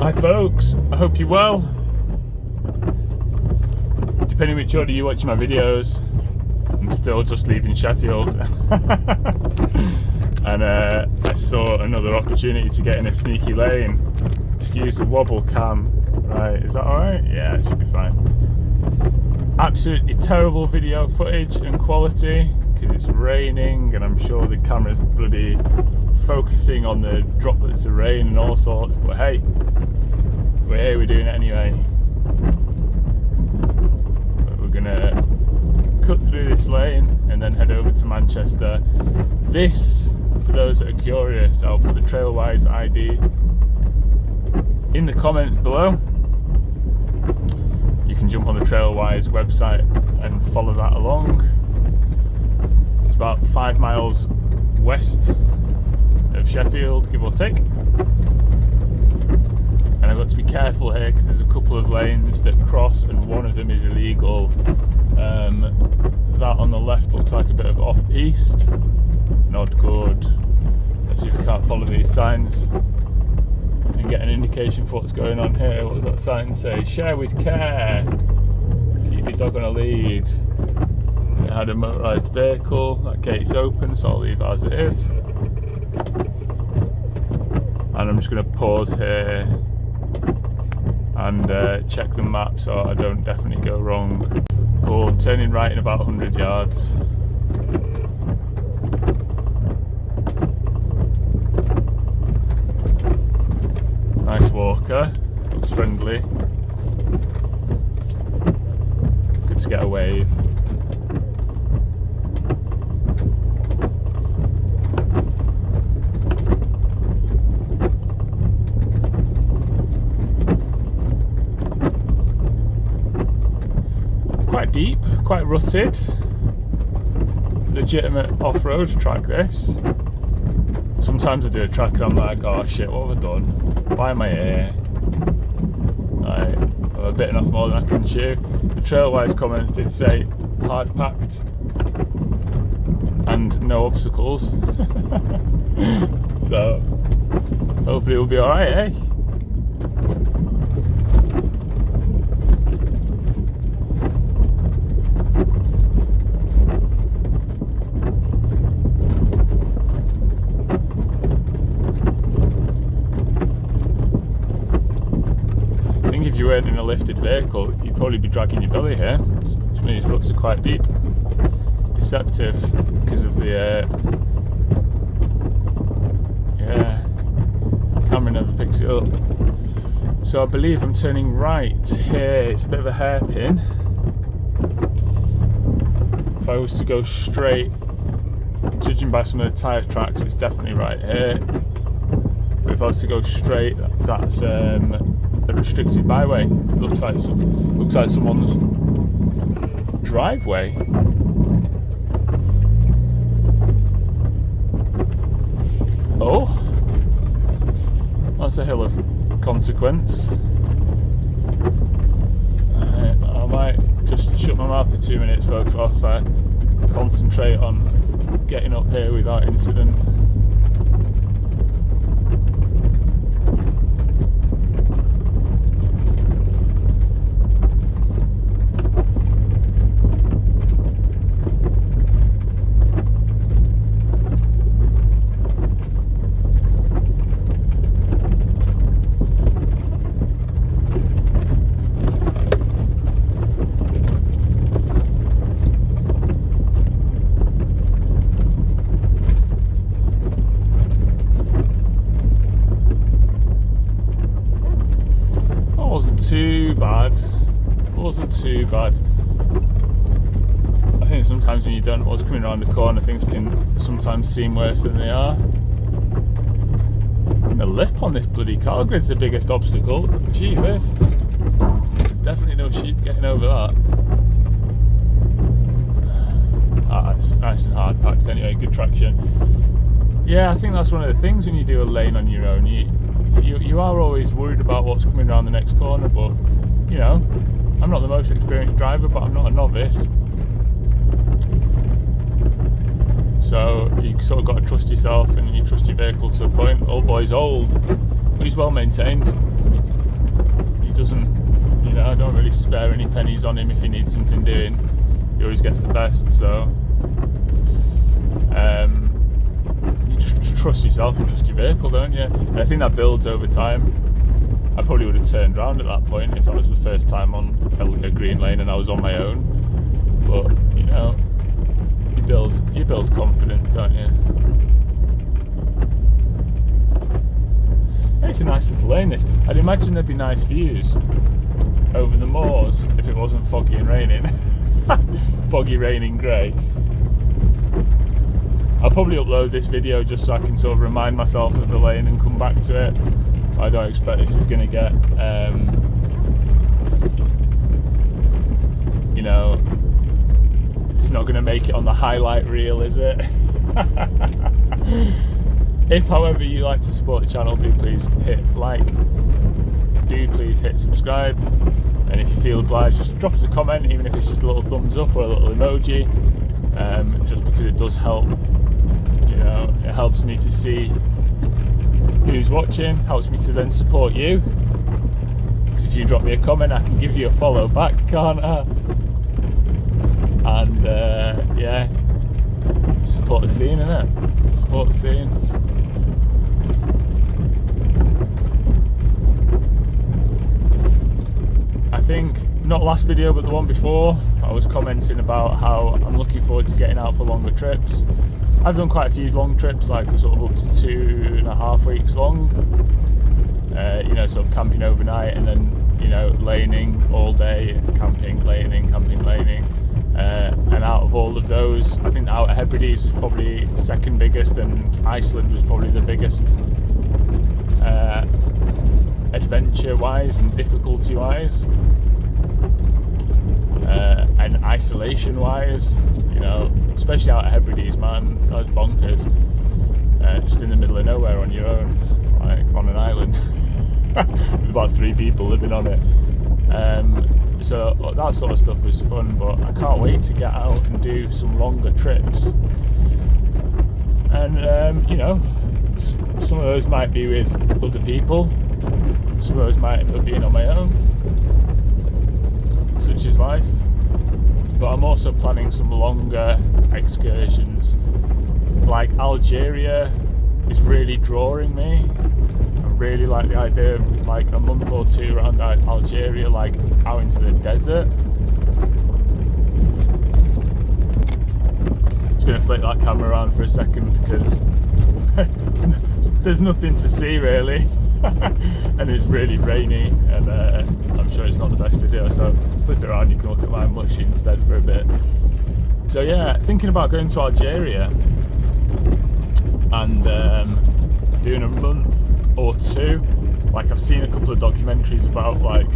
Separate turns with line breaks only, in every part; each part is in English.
Hi folks, I hope you're well. Depending which order you're watching my videos, I'm still just leaving Sheffield. And I saw another opportunity to get in a sneaky lane. Excuse the wobble cam. Right, is that alright? Yeah, it should be fine. Absolutely terrible video footage and quality because it's raining and I'm sure the camera's bloody focusing on the droplets of rain and all sorts, but hey, we're here, we're doing it anyway. But we're gonna cut through this lane and then head over to Manchester. This, for those that are curious, I'll put the Trailwise ID in the comments below. You can jump on the Trailwise website and follow that along. It's about 5 miles west of Sheffield, give or take. And I've got to be careful here because there's a couple of lanes that cross and one of them is illegal. That on the left looks like a bit of off-piste. Not good. Let's see if we can't follow these signs and get an indication for what's going on here. What does that sign say? Share with care. Keep your dog on a lead. It had a motorised vehicle. That gate's open, so I'll leave it as it is. And I'm just going to pause here and check the map so I don't definitely go wrong. Cool, turning right in about 100 yards. Nice walker, looks friendly. Good to get a wave. Quite deep, quite rutted. Legitimate off-road track this. Sometimes I do a track and I'm like, oh shit, what have I done? Why am I here? Right, I'm bitten off more than I can chew. The Trailwise comments did say hard packed and no obstacles. So hopefully we'll be alright, eh? If you weren't in a lifted vehicle, you'd probably be dragging your belly here. These ruts are quite deep. Deceptive because of the camera never picks it up. So I believe I'm turning right here. It's a bit of a hairpin. If I was to go straight, judging by some of the tyre tracks, it's definitely right here. But if I was to go straight, that's a restricted byway. Looks like someone's driveway. Oh, that's a hill of consequence. I might just shut my mouth for 2 minutes, folks, whilst I concentrate on getting up here without incident. Wasn't too bad. I think sometimes when you don't know what's coming around the corner, things can sometimes seem worse than they are. And the lip on this bloody car grid's the biggest obstacle. Jeez, definitely no sheep getting over that. It's nice and hard packed anyway, good traction. Yeah, I think that's one of the things when you do a lane on your own. You are always worried about what's coming around the next corner, but you know, I'm not the most experienced driver, but I'm not a novice. So you sort of got to trust yourself and you trust your vehicle to a point. Old boy's old, but he's well maintained. doesn't, you know, I don't really spare any pennies on him if he needs something doing. He always gets the best, so you just trust yourself and trust your vehicle, don't you? And I think that builds over time. I probably would have turned around at that point if that was the first time on a green lane and I was on my own. But you know, you build confidence, don't you? And it's a nice little lane, this. I'd imagine there'd be nice views over the moors if it wasn't foggy and raining. Foggy, raining, grey. I'll probably upload this video just so I can sort of remind myself of the lane and come back to it. I don't expect this is going to get, you know, it's not going to make it on the highlight reel, is it? If, however, you like to support the channel, do please hit like, do please hit subscribe, and if you feel obliged, just drop us a comment, even if it's just a little thumbs up or a little emoji, just because it does help. You know, it helps me to see who's watching, helps me to then support you, because if you drop me a comment I can give you a follow back, can't I? And yeah, support the scene, innit? Support the scene. I think, not last video but the one before, I was commenting about how I'm looking forward to getting out for longer trips. I've done quite a few long trips, like sort of up to 2.5 weeks long. You know, sort of camping overnight and then, you know, laning all day, camping, laning, and out of all of those, I think the Outer Hebrides was probably second biggest, and Iceland was probably the biggest, adventure-wise and difficulty-wise, and isolation-wise. You know, especially Outer Hebrides, man, that was bonkers. Just in the middle of nowhere on your own, like on an island, with about 3 people living on it. So that sort of stuff was fun, but I can't wait to get out and do some longer trips. And you know, some of those might be with other people, some of those might end up being on my own. Such is life. But I'm also planning some longer excursions. Like Algeria is really drawing me. I really like the idea of like a month or 2 around Algeria, like out into the desert. Just gonna flick that camera around for a second because there's nothing to see really. And it's really rainy, and I'm sure it's not the best video, so flip it around, you can look at my mushy instead for a bit. So yeah, thinking about going to Algeria and doing a month or 2. Like, I've seen a couple of documentaries about, like,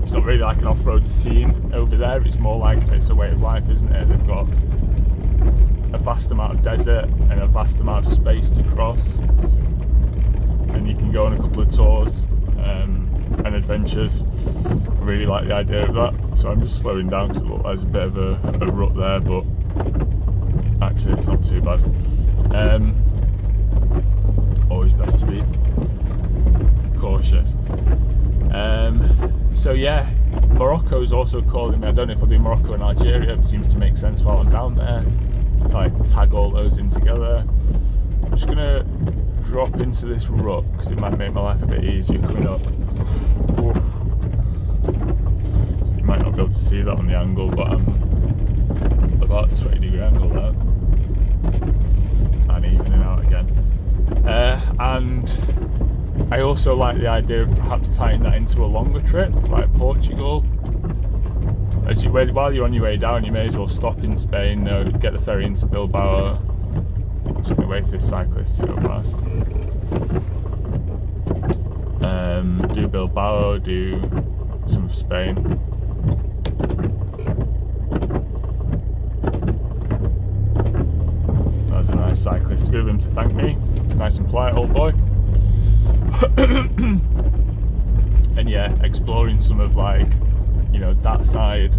it's not really like an off-road scene over there, it's more like it's a way of life, isn't it? They've got a vast amount of desert and a vast amount of space to cross, and you can go on a couple of tours and adventures. I really like the idea of that, so I'm just slowing down because it looks like there's a bit of a rut there, but actually it's not too bad. Always best to be cautious. So yeah, Morocco's also calling me. I don't know if I'll do Morocco and Algeria, it seems to make sense while I'm down there, like tag all those in together. I'm just gonna drop into this rut because it might make my life a bit easier coming up. Oof. You might not be able to see that on the angle, but I'm about a 20-degree angle there, and evening out again. And I also like the idea of perhaps tying that into a longer trip, like Portugal. While you're on your way down, you may as well stop in Spain, get the ferry into Bilbao. I'm just going to wait for this cyclist to go past. Do Bilbao, do some of Spain. That was a nice cyclist. Good of him to thank me. Nice and polite old boy. And yeah, exploring some of, like, you know, that side,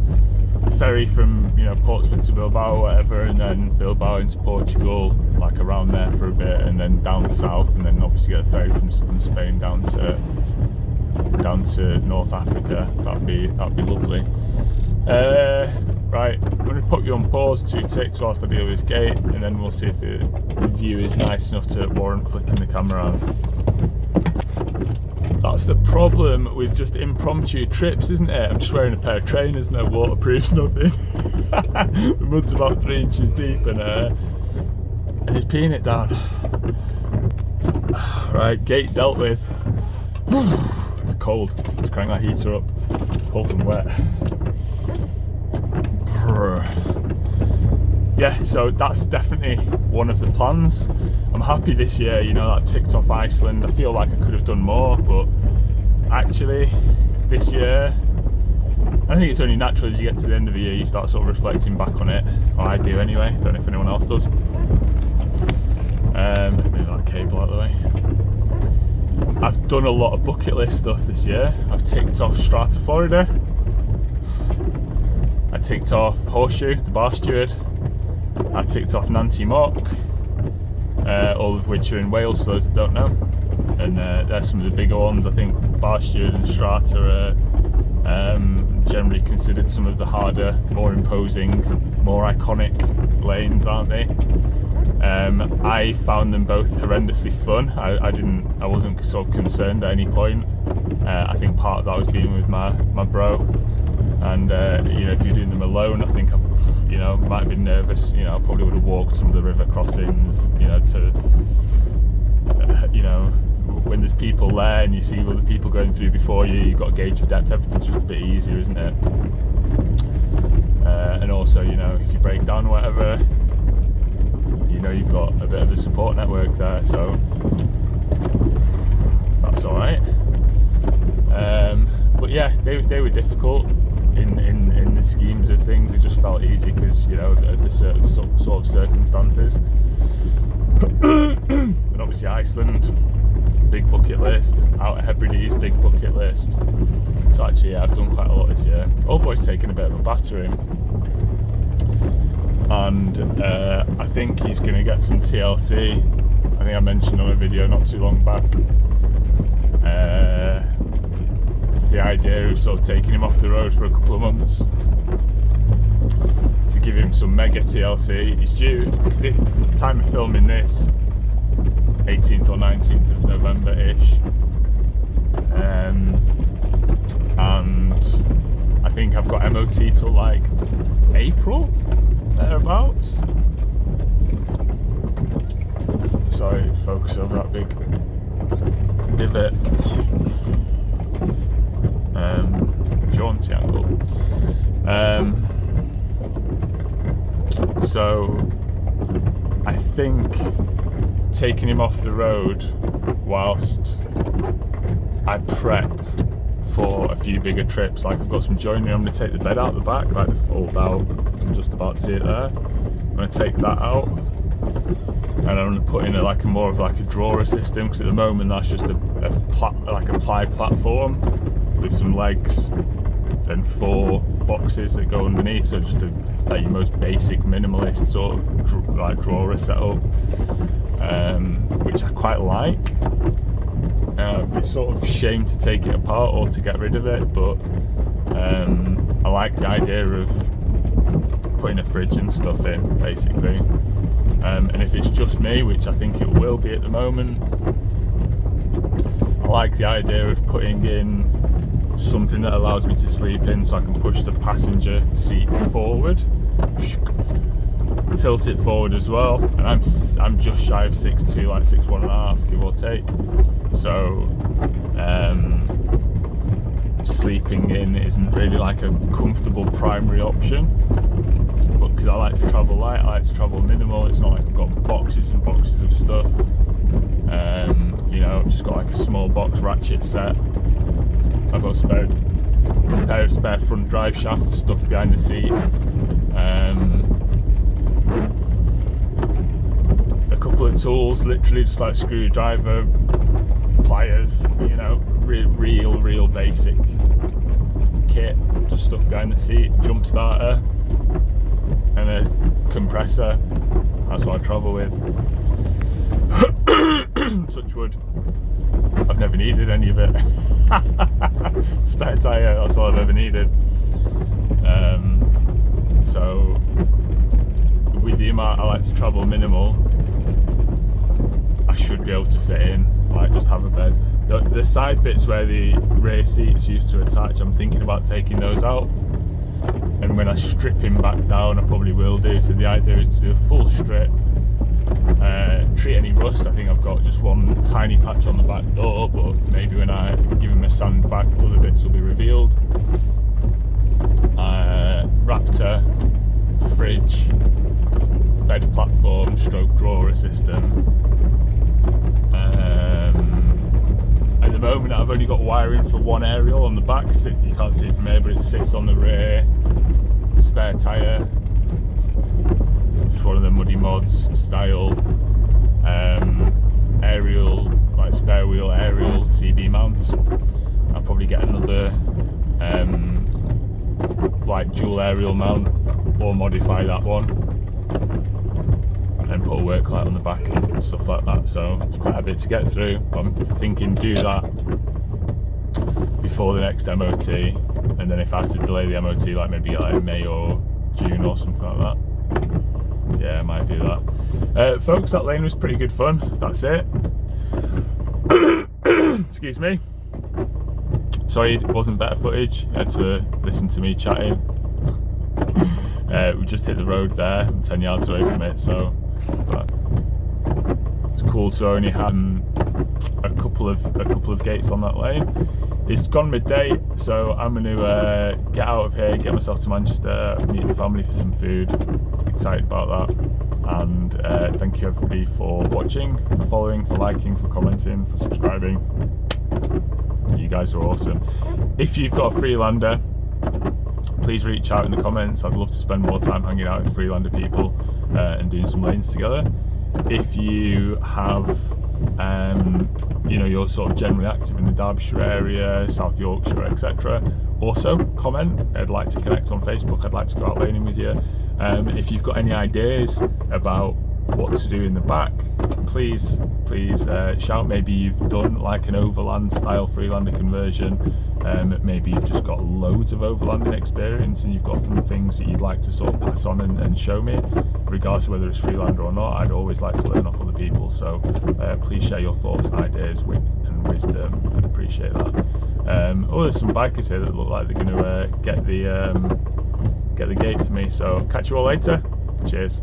ferry from, you know, Portsmouth to Bilbao or whatever, and then Bilbao into Portugal, like around there for a bit, and then down south, and then obviously get a ferry from Spain down to down to North Africa. That'd be lovely. Right, I'm going to put you on pause, 2 ticks whilst I deal with this gate, and then we'll see if the view is nice enough to warrant flicking the camera on. That's the problem with just impromptu trips, isn't it? I'm just wearing a pair of trainers, no waterproofs, nothing. The mud's about 3 inches deep, and it's peeing it down. Right, gate dealt with. It's cold. Let's crank that heater up. Cold and wet. Yeah, so that's definitely one of the plans. I'm happy this year, you know, that I ticked off Iceland. I feel like I could have done more, but actually this year, I think it's only natural as you get to the end of the year you start sort of reflecting back on it. Or I do anyway, don't know if anyone else does. Maybe that cable out of the way. I've done a lot of bucket list stuff this year. I've ticked off Strata, Florida. I ticked off Horseshoe, the bar steward. I ticked off Nanty Mock, all of which are in Wales for those that don't know. And they're some of the bigger ones. I think bar steward and Strata are generally considered some of the harder, more imposing, more iconic lanes, aren't they? I found them both horrendously fun. I wasn't sort of concerned at any point. I think part of that was being with my bro. And you know, if you're doing them alone, I think I might have been nervous. You know, I probably would have walked some of the river crossings. You know, when there's people there and you see other people going through before you, you've got to gauge the depth. Everything's just a bit easier, isn't it? And also, you know, if you break down or whatever, you know, you've got a bit of a support network there, so that's all right. But yeah, they were difficult. In the schemes of things, it just felt easy because, you know, of the sort of circumstances. And obviously Iceland, big bucket list. Out at Hebrides, big bucket list. So actually, yeah, I've done quite a lot this year. Old boy's taken a bit of a battering, and I think he's going to get some TLC. I think I mentioned on a video not too long back. The idea of sort of taking him off the road for a couple of months to give him some mega TLC. He's due, the time of filming this, 18th or 19th of November-ish. And I think I've got MOT till like April, thereabouts. Sorry, focus over that big divot. Jaunty angle. So I think taking him off the road whilst I prep for a few bigger trips, like I've got some joinery. I'm going to take the bed out the back, like the fold out. You can just about see it there. I'm going to take that out, and I'm going to put in more of a drawer system, because at the moment that's just a ply platform with some legs and 4 boxes that go underneath, so just like your most basic minimalist sort of drawer setup, which I quite like. It's sort of a shame to take it apart or to get rid of it, but I like the idea of putting a fridge and stuff in, basically. And if it's just me, which I think it will be at the moment, I like the idea of putting in something that allows me to sleep in, so I can push the passenger seat forward, tilt it forward as well, and I'm just shy of 6'2", like 6'1.5", give or take. So sleeping in isn't really like a comfortable primary option, but because I like to travel light, I like to travel minimal. It's not like I've got boxes and boxes of stuff. You know, I've just got like a small box ratchet set. I've got a pair of spare front drive shafts stuffed behind the seat. A couple of tools, literally just like screwdriver, pliers, you know, real basic kit, just stuffed behind the seat, jump starter and a compressor. That's what I travel with. touch wood, I've never needed any of it. Spare tyre, that's all I've ever needed. So with the amount I like to travel minimal, I should be able to fit in, like just have a bed. The side bits where the rear seats used to attach, I'm thinking about taking those out, and when I strip him back down, I probably will do. So the idea is to do a full strip, treat any rust. I think I've got just one tiny patch on the back door, but maybe when I give him a sand back, other bits will be revealed. Raptor, fridge, bed platform, stroke drawer system. At the moment I've only got wiring for one aerial on the back, you can't see it from here, but it sits on the rear. Spare tyre, just one of the Muddy Mods style aerial, like spare wheel aerial CB mounts. I'll probably get another like dual aerial mount, or modify that one and put a work light on the back and stuff like that. So it's quite a bit to get through. I'm thinking do that before the next MOT, and then if I have to delay the MOT, like maybe like May or June or something like that, yeah, I might do that. Folks, that lane was pretty good fun. That's it. Excuse me. Sorry it wasn't better footage, you had to listen to me chatting. We just hit the road there, I'm 10 yards away from it, so but it's cool to only have a couple of gates on that lane. It's gone midday, so I'm going to get out of here, get myself to Manchester, meet the family for some food. Excited about that, and thank you everybody for watching, for following, for liking, for commenting, for subscribing. You guys are awesome. If you've got a Freelander, please reach out in the comments. I'd love to spend more time hanging out with Freelander people and doing some lanes together. If you have you know, you're sort of generally active in the Derbyshire area, South Yorkshire, etc., also comment. I'd like to connect on Facebook. I'd like to go out laning with you. If you've got any ideas about what to do in the back, please shout. Maybe you've done like an overland style Freelander conversion, maybe you've just got loads of overlanding experience and you've got some things that you'd like to sort of pass on and show me, regardless of whether it's Freelander or not. I'd always like to learn off other people, so please share your thoughts, ideas and wisdom. I'd appreciate that. Oh, there's some bikers here that look like they're going to get the gate for me, so catch you all later. Cheers.